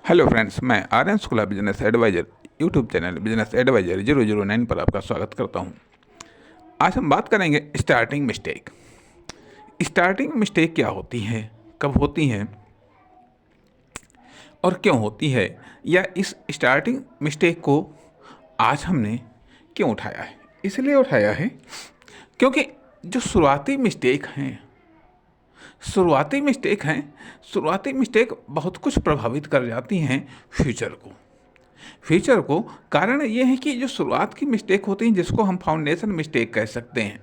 Hello friends, मैं Aryan Shukla business adviser YouTube channel business adviser 009 पर आपका स्वागत करता हूं। आज हम बात करेंगे स्टार्टिंग मिस्टेक। स्टार्टिंग मिस्टेक क्या होती है, कब होती है और क्यों होती है, या इस स्टार्टिंग मिस्टेक को आज हमने क्यों उठाया है। इसलिए उठाया है क्योंकि जो शुरुआती मिस्टेक बहुत कुछ प्रभावित कर जाती हैं फ्यूचर को। कारण ये है कि जो शुरुआत की मिस्टेक होती हैं, जिसको हम फाउंडेशन मिस्टेक कह सकते हैं,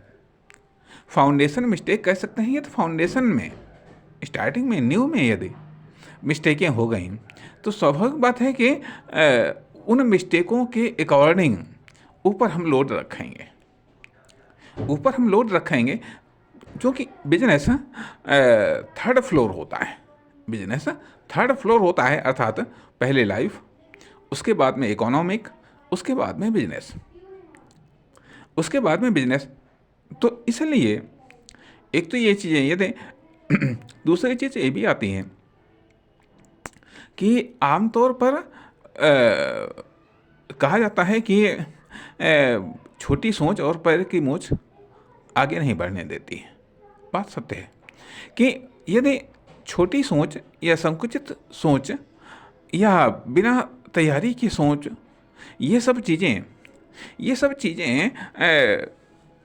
या तो फाउंडेशन में स्टार्टिंग में न्यू में यदि मिस्टेकें हो गई तो स्वाभाविक बात है कि उन मिस्टेकों के अकॉर्डिंग ऊपर हम लोड रखेंगे क्योंकि बिजनेस थर्ड फ्लोर होता है। अर्थात पहले लाइफ, उसके बाद में इकोनॉमिक, उसके बाद में बिजनेस। तो इसलिए एक तो ये चीज़ें ये थे। दूसरी चीज़ ये भी आती हैं कि आमतौर पर कहा जाता है कि छोटी सोच और पैर की मोच आगे नहीं बढ़ने देती है। बात सत्य है कि यदि छोटी सोच या संकुचित सोच या बिना तैयारी की सोच, ये सब चीज़ें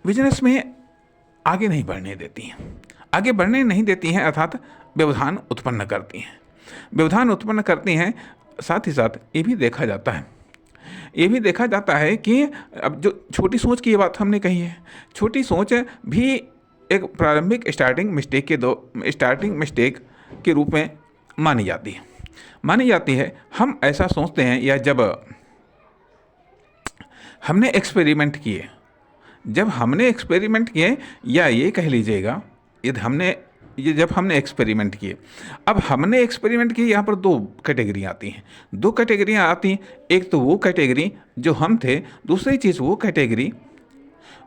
बिजनेस में आगे नहीं बढ़ने देती हैं। अर्थात व्यवधान उत्पन्न करती हैं। साथ ही साथ ये भी देखा जाता है कि अब जो छोटी सोच की ये बात हमने कही है, छोटी सोच भी एक प्रारंभिक स्टार्टिंग मिस्टेक के रूप में मानी जाती है। हम ऐसा सोचते हैं, या जब हमने एक्सपेरिमेंट किए, या ये कह लीजिएगा जब हमने एक्सपेरिमेंट किए। अब हमने एक्सपेरिमेंट किए, यहाँ पर दो कैटेगरियाँ आती हैं। एक तो वो कैटेगरी जो हम थे, दूसरी चीज़ वो कैटेगरी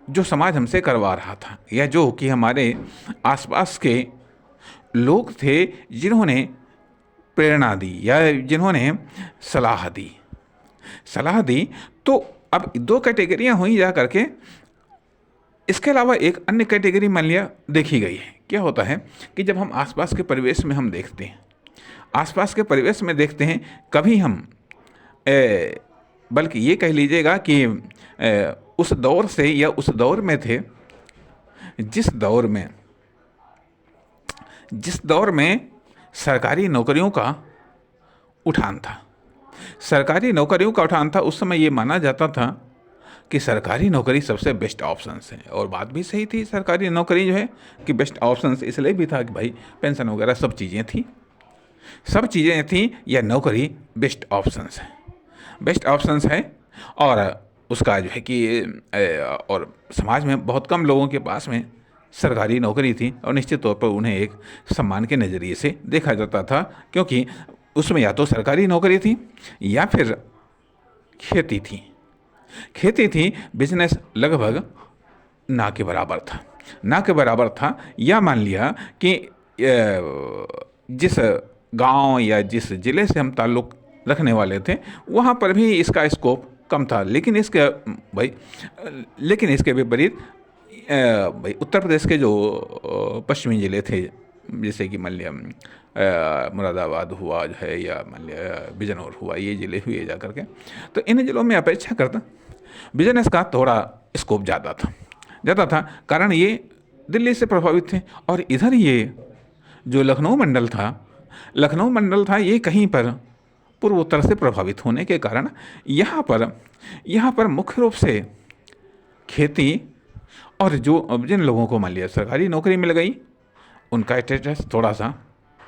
जो समाज हमसे करवा रहा था, या जो कि हमारे आसपास के लोग थे जिन्होंने प्रेरणा दी या जिन्होंने सलाह दी। तो अब दो कैटेगरियाँ हुई जा करके। इसके अलावा एक अन्य कैटेगरी मान लिया देखी गई है। क्या होता है कि जब हम आसपास के परिवेश में देखते हैं, कभी हम बल्कि ये कह लीजिएगा कि उस दौर से या उस दौर में थे जिस दौर में सरकारी नौकरियों का उठान था। उस समय ये माना जाता था कि सरकारी नौकरी सबसे बेस्ट ऑप्शन है, और बात भी सही थी। सरकारी नौकरी जो है कि बेस्ट ऑप्शन इसलिए भी था कि भाई पेंशन वगैरह सब चीज़ें थी, या नौकरी बेस्ट ऑप्शन है। और उसका जो है कि और समाज में बहुत कम लोगों के पास में सरकारी नौकरी थी, और निश्चित तौर पर उन्हें एक सम्मान के नज़रिए से देखा जाता था, क्योंकि उसमें या तो सरकारी नौकरी थी या फिर खेती थी। बिजनेस लगभग ना के बराबर था। या मान लिया कि जिस गांव या जिस ज़िले से हम ताल्लुक़ रखने वाले थे, वहाँ पर भी इसका स्कोप कम था। लेकिन इसके विपरीत भाई उत्तर प्रदेश के जो पश्चिमी ज़िले थे, जैसे कि मान लिया मुरादाबाद हुआ जो है, या मान लिया बिजनौर हुआ, ये ज़िले हुए जा करके, तो इन ज़िलों में अपेक्षाकृत बिजनेस का थोड़ा स्कोप ज़्यादा था। कारण ये दिल्ली से प्रभावित थे, और इधर ये जो लखनऊ मंडल था, ये कहीं पर पूर्वोत्तर से प्रभावित होने के कारण यहाँ पर मुख्य रूप से खेती, और जिन लोगों को मान लिया सरकारी नौकरी मिल गई, उनका स्टेटस थोड़ा सा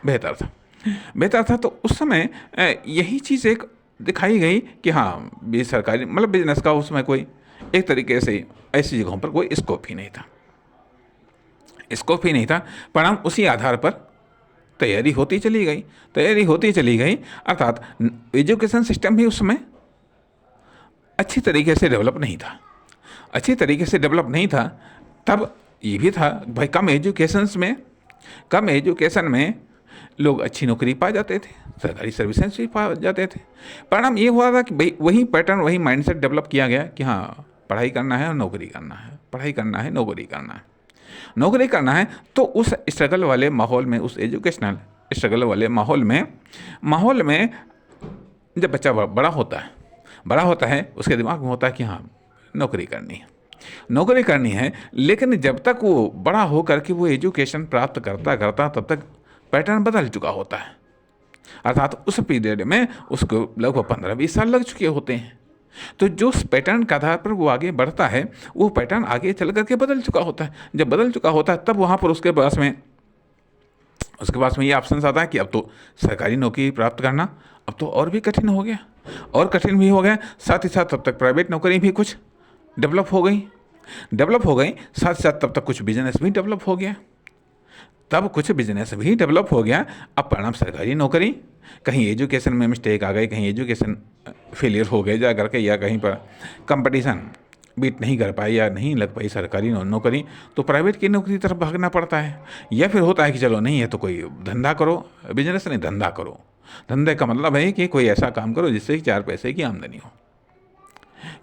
बेहतर था। तो उस समय यही चीज़ एक दिखाई गई कि हाँ, ये सरकारी मतलब बिजनेस का उस समय कोई एक तरीके से ऐसी जगहों पर कोई स्कोप ही नहीं था। परिणाम उसी आधार पर तैयारी होती चली गई। अर्थात एजुकेशन सिस्टम भी उस समय अच्छी तरीके से डेवलप नहीं था। तब ये भी था भाई कम एजुकेशन में लोग अच्छी नौकरी पा जाते थे, सरकारी सर्विसेज भी पा जाते थे। परिणाम ये हुआ था कि भाई वही पैटर्न, वही माइंडसेट डेवलप किया गया कि हाँ पढ़ाई करना है और नौकरी करना है, पढ़ाई करना है, नौकरी करना है, नौकरी करना है। तो उस स्ट्रगल वाले माहौल में, उस एजुकेशनल स्ट्रगल वाले माहौल में जब बच्चा बड़ा होता है उसके दिमाग में होता है कि हाँ नौकरी करनी है। लेकिन जब तक वो बड़ा हो करके वो एजुकेशन प्राप्त करता तब तक पैटर्न बदल चुका होता है, अर्थात उस पीरियड में उसको लगभग 15-20 साल लग चुके होते हैं। तो जो उस पैटर्न के आधार पर वो आगे बढ़ता है, वो पैटर्न आगे चल करके बदल चुका होता है। जब बदल चुका होता है तब वहाँ पर उसके पास में ये ऑप्शन आता है कि अब तो सरकारी नौकरी प्राप्त करना अब तो और भी कठिन हो गया, साथ ही साथ तब तक प्राइवेट नौकरी भी कुछ डेवलप हो गई, साथ ही साथ तब तक कुछ बिजनेस भी डेवलप हो गया, अब परिणाम सरकारी नौकरी, कहीं एजुकेशन में मिस्टेक आ गई, कहीं एजुकेशन फेलियर हो गए जा करके, या कहीं पर कंपटीशन बीट नहीं कर पाई या नहीं लग पाई सरकारी नौकरी, तो प्राइवेट की नौकरी की तरफ भागना पड़ता है। या फिर होता है कि चलो नहीं है तो कोई धंधा करो, बिजनेस नहीं धंधा करो। धंधे का मतलब है कि कोई ऐसा काम करो जिससे 4 पैसे की आमदनी हो,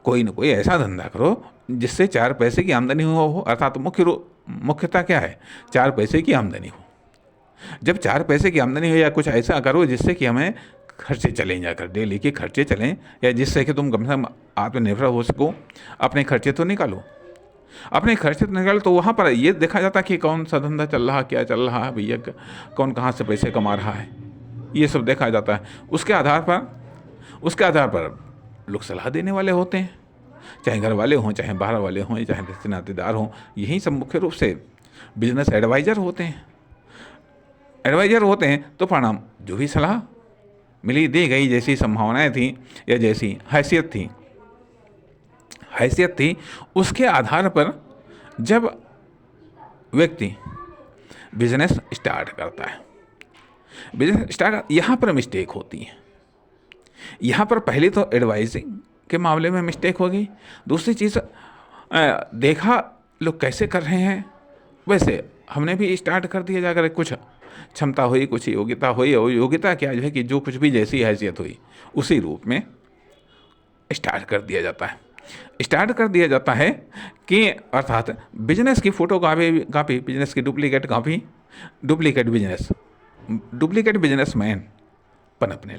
कोई ना कोई ऐसा धंधा करो जिससे 4 पैसे की आमदनी हो, अर्थात मुख्यता क्या है, 4 पैसे की आमदनी हो। जब 4 पैसे की आमदनी हो, या कुछ ऐसा करो जिससे कि हमें खर्चे चलें, जाकर डेली के खर्चे चलें, या जिससे कि तुम कम से कम आत्मनिर्भर हो सको, अपने खर्चे तो निकालो। तो वहाँ पर ये देखा जाता कि कौन सा धंधा चल रहा, क्या चल रहा है भैया, कौन कहाँ से पैसे कमा रहा है, ये सब देखा जाता है। उसके आधार पर लोग सलाह देने वाले होते हैं, चाहे घर वाले हों, चाहे बाहर वाले हों, चाहे रिश्ते नातेदार हों, यही सब मुख्य रूप से बिजनेस एडवाइज़र होते हैं। तो परिणाम जो भी सलाह मिली, दी गई, जैसी संभावनाएं थी या जैसी हैसियत थी, उसके आधार पर जब व्यक्ति बिजनेस स्टार्ट करता है, यहाँ पर मिस्टेक होती है। यहाँ पर पहले तो एडवाइजिंग के मामले में मिस्टेक हो गई। दूसरी चीज़, देखा लोग कैसे कर रहे हैं वैसे हमने भी स्टार्ट कर दिया जाकर, कुछ क्षमता हुई, कुछ योग्यता हुई, और योग्यता क्या जो है कि जो कुछ भी जैसी हैसियत हुई उसी रूप में स्टार्ट कर दिया जाता है कि अर्थात बिजनेस की फोटो कापी, बिजनेस की डुप्लीकेट कॉपी, डुप्लीकेट बिजनेसमैन पनपने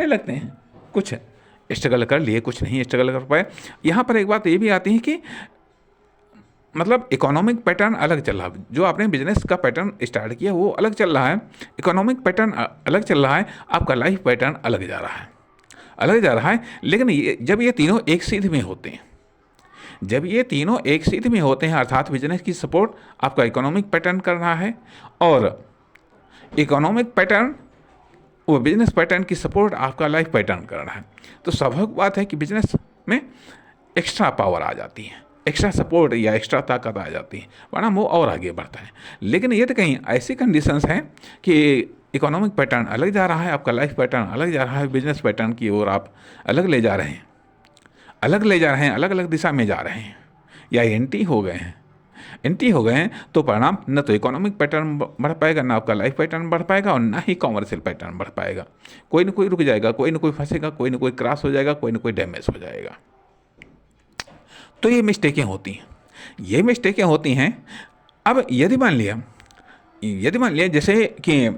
लगते हैं। कुछ स्ट्रगल कर लिए, कुछ नहीं स्ट्रगल कर पाए। यहाँ पर एक बात ये भी आती है कि मतलब इकोनॉमिक पैटर्न अलग चल रहा है, जो आपने बिजनेस का पैटर्न स्टार्ट किया वो अलग चल रहा है, इकोनॉमिक पैटर्न अलग चल रहा है, आपका लाइफ पैटर्न अलग जा रहा है। लेकिन जब ये तीनों एक सीध में होते हैं, अर्थात बिजनेस की सपोर्ट आपका इकोनॉमिक पैटर्न कर रहा है, और इकोनॉमिक पैटर्न वो बिजनेस पैटर्न की सपोर्ट आपका लाइफ पैटर्न कर रहा है, तो स्वाभाविक बात है कि बिजनेस में एक्स्ट्रा पावर आ जाती है, एक्स्ट्रा सपोर्ट या एक्स्ट्रा ताकत आ जाती है, वरना वो और आगे बढ़ता है। लेकिन ये तो कहीं ऐसी कंडीशंस हैं कि इकोनॉमिक पैटर्न अलग जा रहा है, आपका लाइफ पैटर्न अलग जा रहा है, बिजनेस पैटर्न की ओर आप अलग ले जा रहे हैं, अलग अलग दिशा में जा रहे हैं, या एंटी हो गए हैं, तो परिणाम न तो इकोनॉमिक पैटर्न बढ़ पाएगा, ना आपका लाइफ पैटर्न बढ़ पाएगा, और ना ही कॉमर्शियल पैटर्न बढ़ पाएगा। कोई ना कोई रुक जाएगा, कोई ना कोई फंसेगा, कोई ना कोई क्रॉस हो जाएगा, कोई ना कोई डैमेज हो जाएगा। तो ये मिस्टेकें होती हैं। अब यदि मान लिया जैसे कि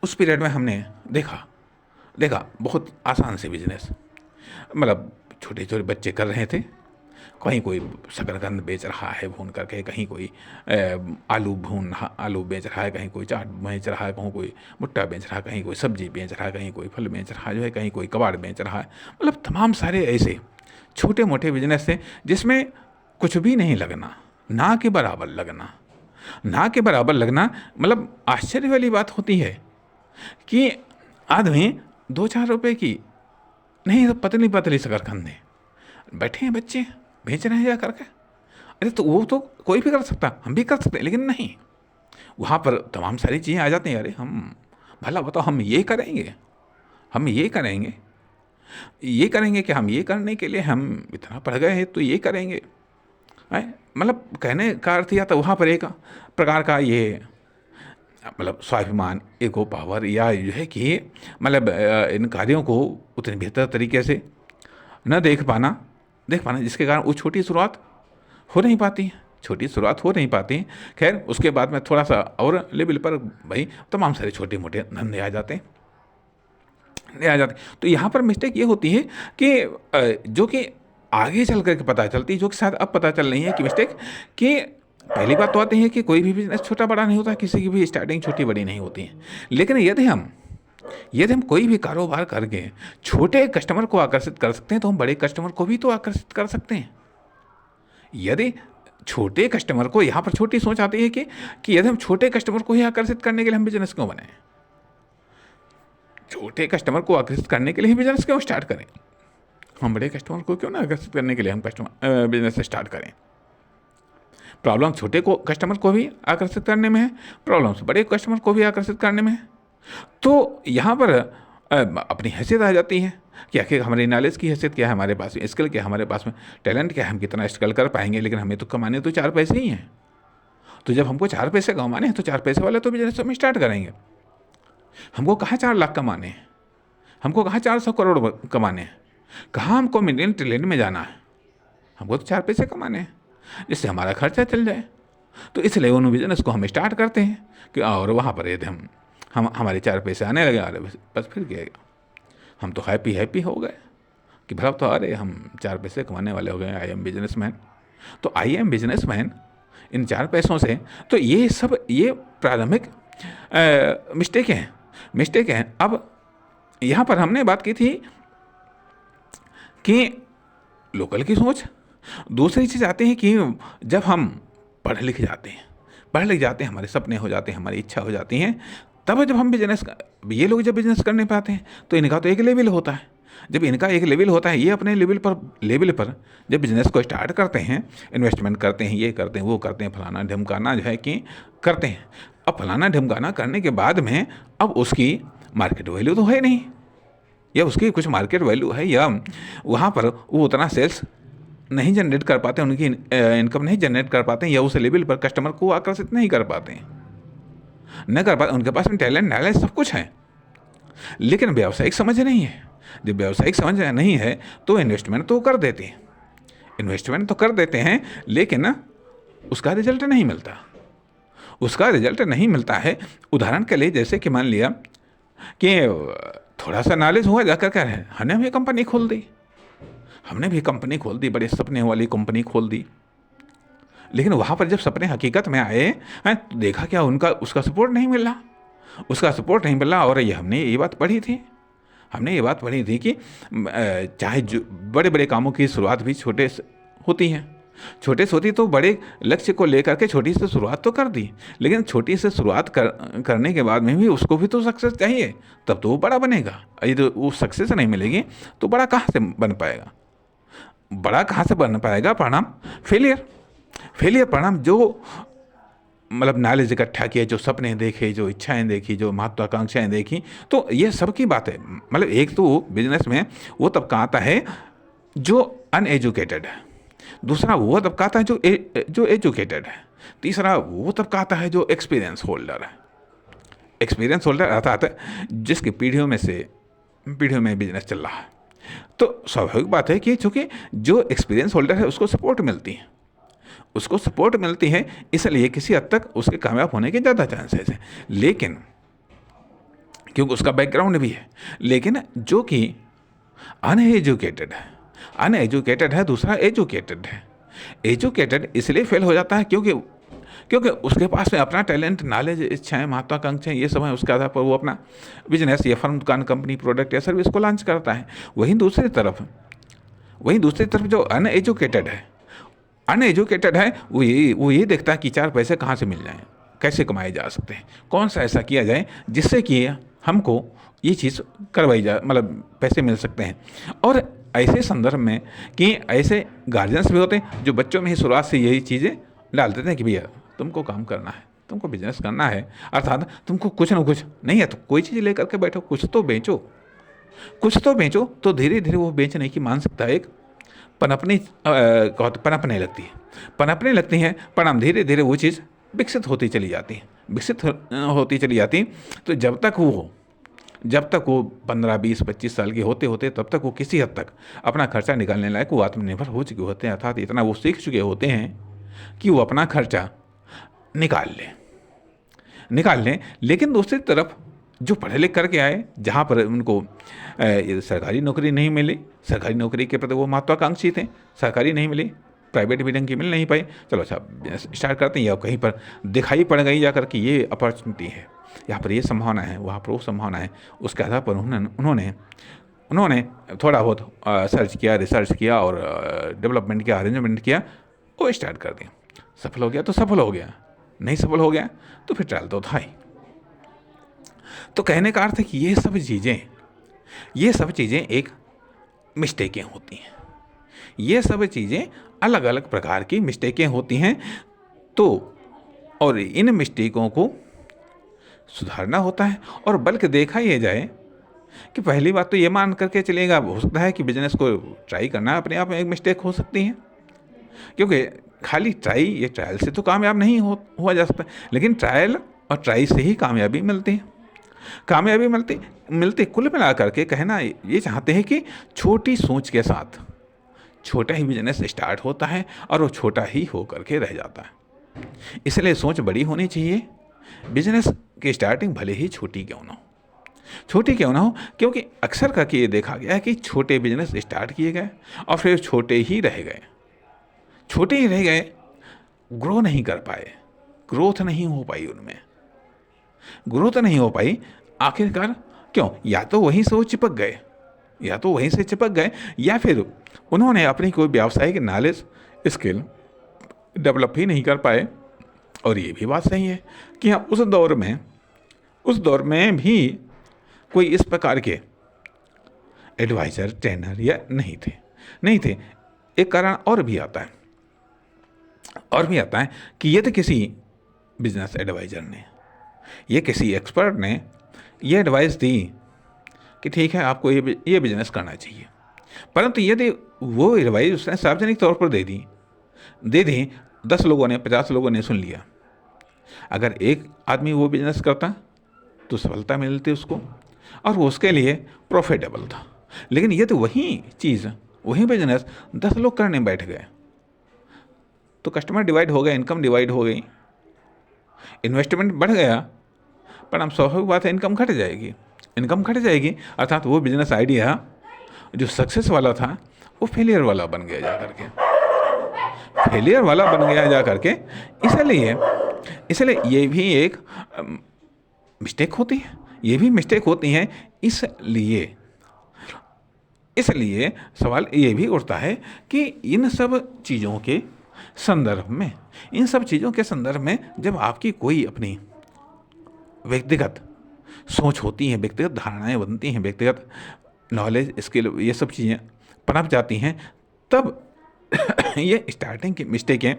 उस पीरियड में हमने देखा बहुत आसान से बिजनेस, मतलब छोटे छोटे बच्चे कर रहे थे, कहीं कोई शकरकंद बेच रहा है भून करके, कहीं कोई आलू बेच रहा है, कहीं कोई चाट बेच रहा है, कहीं कोई भुट्टा बेच रहा है, कहीं कोई सब्जी बेच रहा है, कहीं कोई फल बेच रहा है, जो है कहीं कोई कबाड़ बेच रहा है। मतलब तमाम सारे ऐसे छोटे मोटे बिजनेस थे जिसमें कुछ भी नहीं लगना, ना के बराबर लगना। मतलब आश्चर्य वाली बात होती है कि आदमी 2-4 रुपए की नहीं तो पतली शकरकंद बैठे हैं बच्चे बेच रहे हैं जा करके। अरे तो वो तो कोई भी कर सकता, हम भी कर सकते हैं, लेकिन नहीं, वहाँ पर तमाम सारी चीज़ें आ जाती हैं। अरे हम भला बताओ, हम ये करेंगे कि हम ये करने के लिए हम इतना पढ़ गए हैं तो ये करेंगे। मतलब कहने का अर्थ या तो वहाँ पर एक प्रकार का ये मतलब स्वाभिमान, ईगो पावर, या जो है कि मतलब इन कार्यों को उतने बेहतर तरीके से न देख पाना जिसके कारण वो छोटी शुरुआत हो नहीं पाती, छोटी शुरुआत हो नहीं पाती। खैर उसके बाद में थोड़ा सा और लेवल पर भाई तमाम सारे छोटे मोटे धंधे आ जाते हैं। तो यहाँ पर मिस्टेक ये होती है कि जो कि आगे चल करके पता चलती है, जो कि शायद अब पता चल रही है कि मिस्टेक, कि पहली बात तो आती है कि कोई भी बिजनेस छोटा बड़ा नहीं होता, किसी की भी स्टार्टिंग छोटी बड़ी नहीं होती है। लेकिन यदि हम कोई भी कारोबार करके छोटे कस्टमर को आकर्षित कर सकते हैं तो हम बड़े कस्टमर को भी तो आकर्षित कर सकते हैं। यदि छोटे कस्टमर को, यहाँ पर छोटी सोच आती है कि यदि हम छोटे कस्टमर को ही आकर्षित करने के लिए हम बिजनेस क्यों बनाएं, छोटे कस्टमर को आकर्षित करने के लिए ही बिजनेस क्यों स्टार्ट करें, हम बड़े कस्टमर को क्यों ना आकर्षित करने के लिए हम बिजनेस स्टार्ट करें। प्रॉब्लम छोटे को कस्टमर को भी आकर्षित करने में है, प्रॉब्लम्स बड़े कस्टमर को भी आकर्षित करने में है। तो यहाँ पर अपनी हैसियत आ जाती है कि आखिर हमारी नॉलेज की हैसियत क्या है, हमारे पास में स्किल क्या है, हमारे पास में टैलेंट क्या है, हम कितना स्किल कर पाएंगे। लेकिन हमें तो कमाने तो 4 पैसे ही हैं। तो जब हमको 4 पैसे कमाने हैं तो 4 पैसे वाले तो बिजनेस हम स्टार्ट करेंगे। हमको कहाँ 4 लाख कमाने हैं, हमको कहाँ 400 करोड़ कमाने हैं, कहाँ हमको मिलियन ट्रिलियन में जाना है, हमको तो 4 पैसे कमाने हैं जिससे हमारा खर्चा चल जाए। तो इसलिए उन बिजनेस को हम स्टार्ट करते हैं कि और वहाँ पर यदि हम हमारे 4 पैसे आने लगे, अरे बस फिर गए, हम तो हैप्पी हो गए कि भला तो अरे हम 4 पैसे कमाने वाले हो गए, आई एम बिजनेसमैन। तो आई एम बिजनेसमैन इन 4 पैसों से, तो ये प्रारंभिक मिस्टेक हैं। अब यहाँ पर हमने बात की थी कि लोकल की सोच। दूसरी चीज़ आती है कि जब हम पढ़ लिख जाते हैं, हमारे सपने हो जाते हैं, हमारी इच्छा हो जाती हैं, तब जब हम ये लोग जब बिजनेस करने पाते हैं तो इनका तो एक लेवल होता है। जब इनका एक लेवल होता है, ये अपने लेवल पर जब बिजनेस को स्टार्ट करते हैं, इन्वेस्टमेंट करते हैं, ये करते हैं, वो करते हैं, फलाना ढिमकाना जो है कि करते हैं। अब फलाना ढिमकाना करने के बाद में अब उसकी मार्केट वैल्यू तो है नहीं, या उसकी कुछ मार्केट वैल्यू है, या वहाँ पर वो उतना सेल्स नहीं जनरेट कर पाते, उनकी इनकम नहीं जनरेट कर पाते, या उस लेवल पर कस्टमर को आकर्षित नहीं कर पाते, उनके पास में टैलेंट नॉलेज सब कुछ है, लेकिन व्यावसायिक समझ नहीं है। जब व्यावसायिक समझ नहीं है तो इन्वेस्टमेंट तो कर देते हैं, लेकिन उसका रिजल्ट नहीं मिलता है। उदाहरण के लिए जैसे कि मान लिया कि थोड़ा सा नॉलेज हुआ, जाकर क्या है, हमने भी कंपनी खोल दी, बड़े सपने वाली कंपनी खोल दी। लेकिन वहाँ पर जब सपने हकीकत में आए हैं तो देखा क्या, उसका सपोर्ट नहीं मिल रहा। और हमने ये बात पढ़ी थी कि चाहे जो बड़े बड़े कामों की शुरुआत भी छोटे से होती तो बड़े लक्ष्य को लेकर के छोटी से शुरुआत तो कर दी, लेकिन छोटी से शुरुआत करने के बाद में भी उसको भी तो सक्सेस चाहिए, तब तो वो बड़ा बनेगा। यदि वो सक्सेस नहीं मिलेगी तो बड़ा कहाँ से बन पाएगा। परिणाम फेलियर परिणाम। जो मतलब नॉलेज इकट्ठा किया, जो सपने देखे, जो इच्छाएं देखी, जो महत्वाकांक्षाएं देखी, तो ये सब की बात है। मतलब एक तो बिजनेस में वो तबका आता है जो अनएजुकेटेड है, दूसरा वो तबका आता है जो एजुकेटेड है, तीसरा वो तबका आता है जो एक्सपीरियंस होल्डर अर्थात जिसकी पीढ़ियों में बिजनेस चल रहा है। तो स्वाभाविक बात है कि चूँकि जो एक्सपीरियंस होल्डर है उसको सपोर्ट मिलती है, इसलिए किसी हद तक उसके कामयाब होने के ज़्यादा चांसेस हैं, लेकिन क्योंकि उसका बैकग्राउंड भी है। लेकिन जो कि अनएजुकेटेड है, दूसरा एजुकेटेड इसलिए फेल हो जाता है क्योंकि उसके पास में अपना टैलेंट, नॉलेज, इच्छाएं, महत्वाकांक्षाएं ये सब है, उसके आधार पर वो अपना बिजनेस या फर्म, दुकान, कंपनी, प्रोडक्ट या सर्विस को लॉन्च करता है। वहीं दूसरी तरफ जो अनएजुकेटेड है वो ये देखता है कि 4 पैसे कहाँ से मिल जाएं, कैसे कमाए जा सकते हैं, कौन सा ऐसा किया जाए जिससे कि हमको ये चीज़ करवाई जाए, मतलब पैसे मिल सकते हैं। और ऐसे संदर्भ में कि ऐसे गार्जियंस भी होते हैं जो बच्चों में ही शुरुआत से यही चीज़ें डाल देते हैं कि भैया तुमको काम करना है, तुमको बिजनेस करना है, अर्थात तुमको कुछ ना कुछ नहीं है तो कोई चीज़ लेकर के बैठो, कुछ तो बेचो। तो धीरे धीरे वो बेचने की मानसिकता एक पनपने लगती है। परिणाम धीरे धीरे वो चीज़ विकसित होती चली जाती है। विकसित होती चली जाती, तो जब तक वो 15, 20, 25 साल के होते होते तब तक वो किसी हद तक अपना खर्चा निकालने लायक वो आत्मनिर्भर हो चुके होते हैं, अर्थात इतना वो सीख चुके होते हैं कि वो अपना खर्चा निकाल लें। लेकिन दूसरी तरफ जो पढ़े लिख करके आए, जहाँ पर उनको सरकारी नौकरी नहीं मिली, सरकारी नौकरी के प्रति वो महत्वाकांक्षी थे, सरकारी नहीं मिली, प्राइवेट भी ढंग की मिल नहीं पाई, चलो अच्छा स्टार्ट करते हैं, या कहीं पर दिखाई पड़ गई जाकर कि ये अपॉर्चुनिटी है, यहाँ पर ये संभावना है, वहाँ पर वो संभावना है, उसके आधार पर उन्होंने थोड़ा बहुत सर्च किया, रिसर्च किया और डेवलपमेंट किया, अरेंजमेंट किया, वो स्टार्ट कर दिया। सफल हो गया तो सफल हो गया, नहीं सफल हो गया तो फिर ट्रायल तो था ही। तो कहने का अर्थ है कि ये सब चीज़ें एक मिस्टेकें होती हैं, ये सब चीज़ें अलग अलग प्रकार की मिस्टेकें होती हैं। तो और इन मिस्टेकों को सुधारना होता है, और बल्कि देखा ये जाए कि पहली बात तो ये मान करके चलेगा, हो सकता है कि बिजनेस को ट्राई करना अपने आप में एक मिस्टेक हो सकती है, क्योंकि खाली ट्रायल से तो कामयाब नहीं हुआ जा सकता, लेकिन ट्रायल और ट्राई से ही कामयाबी मिलती कुल मिला करके कहना ये चाहते हैं कि छोटी सोच के साथ छोटा ही बिजनेस स्टार्ट होता है और वो छोटा ही हो करके रह जाता है। इसलिए सोच बड़ी होनी चाहिए। बिजनेस की स्टार्टिंग भले ही छोटी क्यों ना हो, क्योंकि अक्सर करके ये देखा गया है कि छोटे बिजनेस स्टार्ट किए गए और फिर छोटे ही रह गए, ग्रो नहीं कर पाए, ग्रोथ नहीं हो पाई। आखिरकार क्यों? या तो वहीं से वो चिपक गए, या फिर उन्होंने अपनी कोई व्यावसायिक नॉलेज स्किल डेवलप ही नहीं कर पाए। और ये भी बात सही है कि हाँ, उस दौर में भी कोई इस प्रकार के एडवाइज़र, ट्रेनर या नहीं थे। एक कारण और भी आता है कि यदि किसी बिजनेस एडवाइज़र ने या किसी एक्सपर्ट ने ये एडवाइस दी कि ठीक है आपको ये बिजनेस करना चाहिए, परंतु यदि वो एडवाइस उसने सार्वजनिक तौर पर दे दी 10 लोगों ने, 50 लोगों ने सुन लिया, अगर एक आदमी वो बिजनेस करता तो सफलता मिलती उसको और वो उसके लिए प्रॉफिटेबल था। लेकिन ये तो वही बिजनेस 10 लोग करने बैठ गए तो कस्टमर डिवाइड हो गए, इनकम डिवाइड हो गई, इन्वेस्टमेंट बढ़ गया, पर हम स्वाभाविक बात है इनकम घट जाएगी। अर्थात वो बिजनेस आइडिया जो सक्सेस वाला था वो फेलियर वाला बन गया जा करके। इसलिए ये भी एक मिस्टेक होती है। इसलिए सवाल ये भी उठता है कि इन सब चीज़ों के संदर्भ में जब आपकी कोई अपनी व्यक्तिगत सोच होती है, व्यक्तिगत धारणाएं बनती हैं, व्यक्तिगत नॉलेज, स्किल, ये सब चीज़ें पनप जाती हैं, तब ये स्टार्टिंग की मिस्टेकें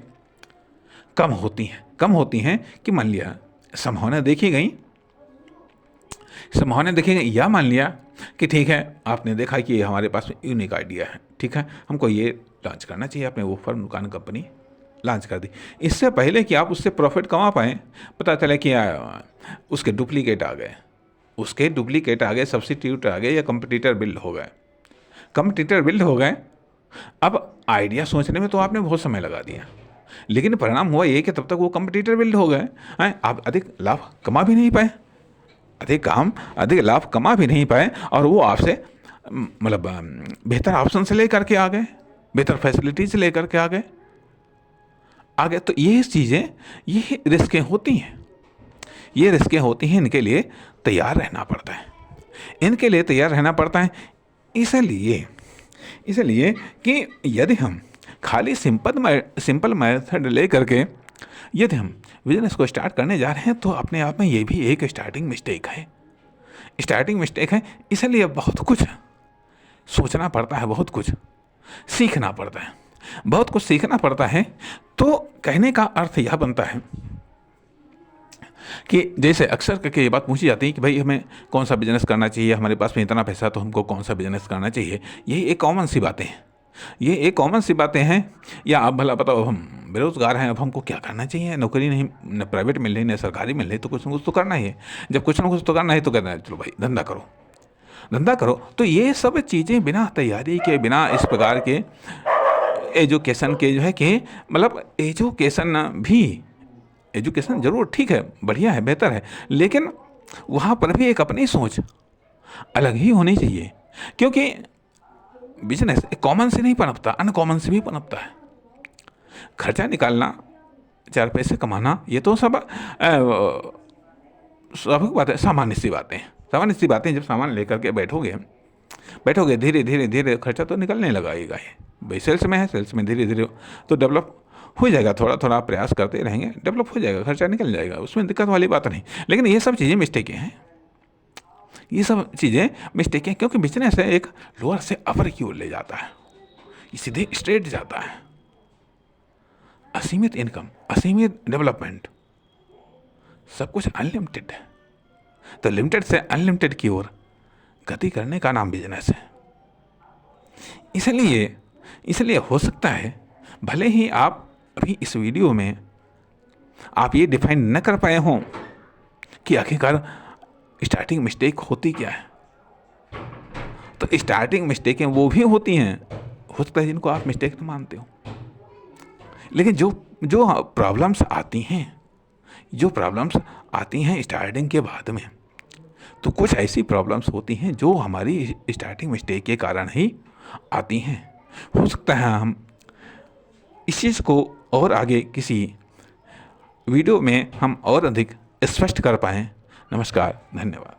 कम होती हैं कि मान लिया संभावना देखी गई, या मान लिया कि ठीक है आपने देखा कि हमारे पास यूनिक आइडिया है, ठीक है हमको ये लॉन्च करना चाहिए, आपने वो फर्म, दुकान, कंपनी लॉन्च कर दी। इससे पहले कि आप उससे प्रॉफिट कमा पाएँ, पता चला कि उसके डुप्लीकेट आ गए, सब्स्टिट्यूट आ गए, या कंपटीटर बिल्ड हो गए। अब आइडिया सोचने में तो आपने बहुत समय लगा दिया, लेकिन परिणाम हुआ ये कि तब तक वो कंपटीटर बिल्ड हो गए, आप अधिक लाभ कमा भी नहीं पाए, और वो आपसे मतलब बेहतर ऑप्शन से लेकर के आ गए, बेहतर फैसिलिटीज से लेकर के आ गए। तो ये चीज़ें, ये रिस्कें होती हैं, इनके लिए तैयार रहना पड़ता है। इसलिए कि यदि हम खाली सिंपल मेथड ले करके यदि हम बिजनेस को स्टार्ट करने जा रहे हैं, तो अपने आप में ये भी एक स्टार्टिंग मिस्टेक है। इसलिए बहुत कुछ सोचना पड़ता है, बहुत कुछ सीखना पड़ता है। तो कहने का अर्थ यह बनता है कि जैसे अक्सर करके ये बात पूछी जाती है कि भाई हमें कौन सा बिजनेस करना चाहिए, हमारे पास में इतना पैसा तो हमको कौन सा बिजनेस करना चाहिए। यही एक कॉमन सी बातें हैं, ये एक कॉमन सी बातें हैं। या आप भला बताओ, हम बेरोज़गार हैं, अब हमको क्या करना चाहिए? नौकरी नहीं, न प्राइवेट मिल रही न सरकारी मिल रही, तो कुछ ना कुछ तो करना ही है। जब कुछ ना कुछ तो करना है तो कहना है चलो भाई धंधा करो, धंधा करो। तो ये सब चीज़ें बिना तैयारी के, बिना इस प्रकार के एजुकेशन के जो है कि मतलब एजुकेशन ज़रूर ठीक है, बढ़िया है, बेहतर है, लेकिन वहाँ पर भी एक अपनी सोच अलग ही होनी चाहिए। क्योंकि बिजनेस एक कॉमन से नहीं पनपता, अनकॉमन से भी पनपता है। खर्चा निकालना, 4 पैसे कमाना, ये तो सब स्वाभाविक बात है, सामान्य सी बातें। जब सामान लेकर के बैठोगे धीरे धीरे धीरे खर्चा तो निकलने लगाएगा ही। भाई सेल्स में है, सेल्स में धीरे धीरे तो डेवलप हो जाएगा, थोड़ा थोड़ा प्रयास करते रहेंगे, डेवलप हो जाएगा, खर्चा निकल जाएगा, उसमें दिक्कत वाली बात नहीं। लेकिन ये सब चीज़ें मिस्टेकें हैं, क्योंकि बिजनेस है एक लोअर से अपर की ओर ले जाता है, सीधे स्ट्रेट जाता है। असीमित इनकम, असीमित डेवलपमेंट, सब कुछ अनलिमिटेड है। तो लिमिटेड से अनलिमिटेड की ओर गति करने का नाम बिजनेस है। इसलिए हो सकता है भले ही आप अभी इस वीडियो में आप ये डिफाइन न कर पाए हों कि आखिरकार स्टार्टिंग मिस्टेक होती क्या है। तो स्टार्टिंग मिस्टेकें वो भी होती हैं, हो सकता है जिनको आप मिस्टेक न मानते हो। लेकिन जो प्रॉब्लम्स आती हैं स्टार्टिंग के बाद में, तो कुछ ऐसी प्रॉब्लम्स होती हैं जो हमारी स्टार्टिंग मिस्टेक के कारण ही आती हैं। हो सकता है हम इस चीज़ को और आगे किसी वीडियो में हम और अधिक स्पष्ट कर पाएँ। नमस्कार, धन्यवाद।